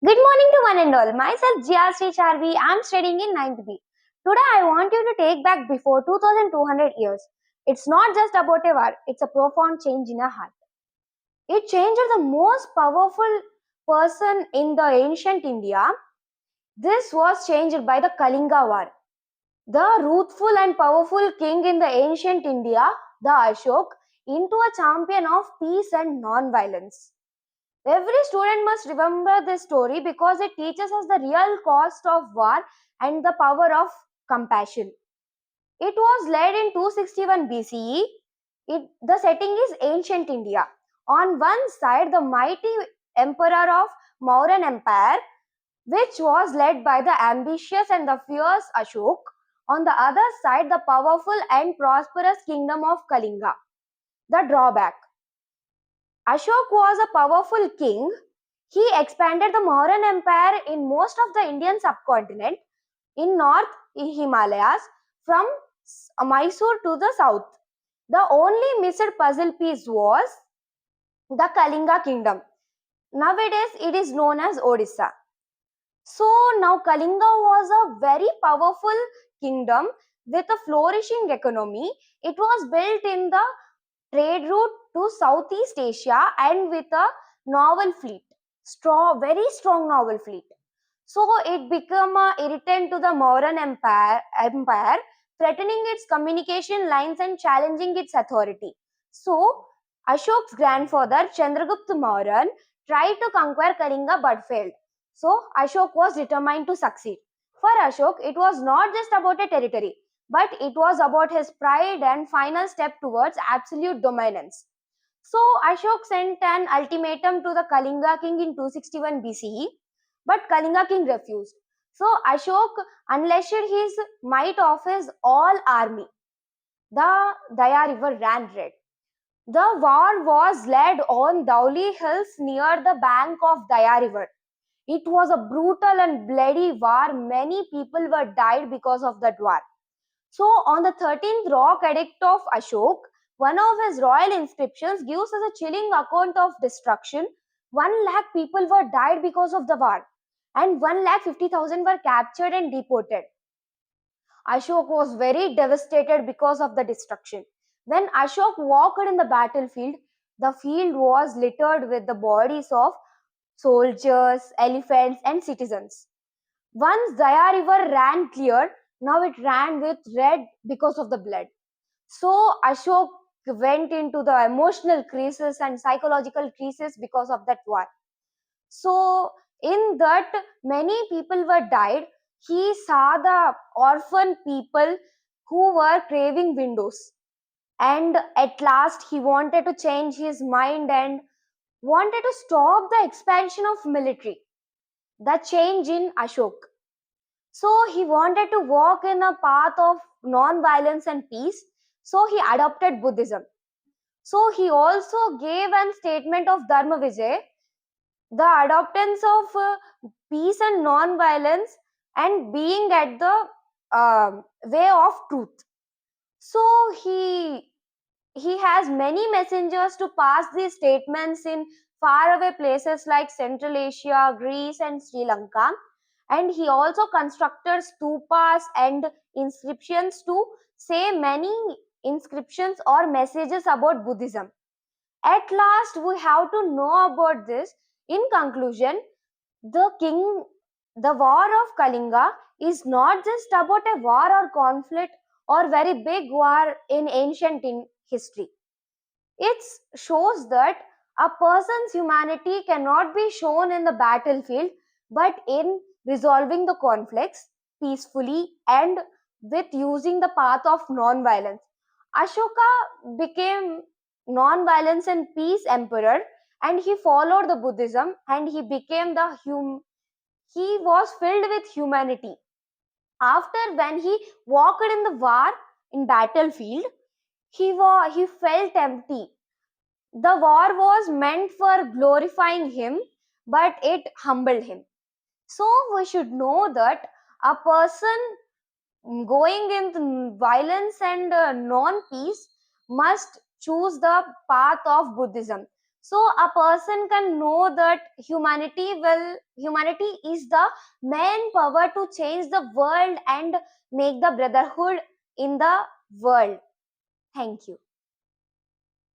Good morning to one and all. Myself Jia Charvi. I'm studying in 9th B. Today I want you to take back before 2200 years. It's not just about a war, it's a profound change in a heart. It changed the most powerful person in the ancient India. This was changed by the Kalinga war. The truthful and powerful king in the ancient India, the Ashok, into a champion of peace and non-violence. Every student must remember this story because it teaches us the real cost of war and the power of compassion. It was led in 261 BCE. The setting is ancient India. On one side, the mighty emperor of Mauryan Empire, which was led by the ambitious and the fierce Ashok. On the other side, the powerful and prosperous kingdom of Kalinga. The drawback: Ashok was a powerful king. He expanded the Mauryan Empire in most of the Indian subcontinent, in North Himalayas, from Mysore to the south. The only missed puzzle piece was the Kalinga kingdom. Nowadays, it is known as Odisha. So now Kalinga was a very powerful kingdom with a flourishing economy. It was built in the trade route to Southeast Asia and with a naval fleet, very strong naval fleet. So it became a irritant to the Mauryan Empire, threatening its communication lines and challenging its authority. So Ashok's grandfather Chandragupta Mauryan tried to conquer Kalinga but failed. So Ashok was determined to succeed. For Ashok, it was not just about a territory, but it was about his pride and final step towards absolute dominance. So Ashok sent an ultimatum to the Kalinga king in 261 BCE, but Kalinga king refused. So Ashok unleashed his might of his all army. The Daya river ran red. The war was led on Dhauli hills near the bank of Daya river. It was a brutal and bloody war. Many people were died because of that war. So on the 13th rock edict of Ashok, one of his royal inscriptions gives us a chilling account of destruction. 1 lakh people were died because of the war, and 1,50,000 were captured and deported. Ashok was very devastated because of the destruction. When Ashok walked in the battlefield, the field was littered with the bodies of soldiers, elephants, and citizens. Once Daya river ran clear, now it ran with red because of the blood. So Ashok went into the emotional crisis and psychological crisis because of that war. So in that many people were died. He saw the orphan people who were craving windows. And at last he wanted to change his mind and wanted to stop the expansion of military. The change in Ashok. So he wanted to walk in a path of non-violence and peace. So he adopted Buddhism. So he also gave a statement of Dharma Vijay, the adoptance of peace and non-violence and being at the way of truth. So he has many messengers to pass these statements in faraway places like Central Asia, Greece, and Sri Lanka. And he also constructed stupas and inscriptions to say many inscriptions or messages about Buddhism. At last, we have to know about this. In conclusion, the king, the war of Kalinga is not just about a war or conflict or very big war in ancient history. It shows that a person's humanity cannot be shown in the battlefield but in resolving the conflicts peacefully and with using the path of non-violence. Ashoka became non-violence and peace emperor, and he followed the Buddhism, and he became he was filled with humanity. After when he walked in the war in battlefield, he felt empty. The war was meant for glorifying him, but it humbled him. So we should know that a person going in violence and non peace must choose the path of Buddhism. so a person can know that humanity is the main power to change the world and make the brotherhood in the world. Thank you.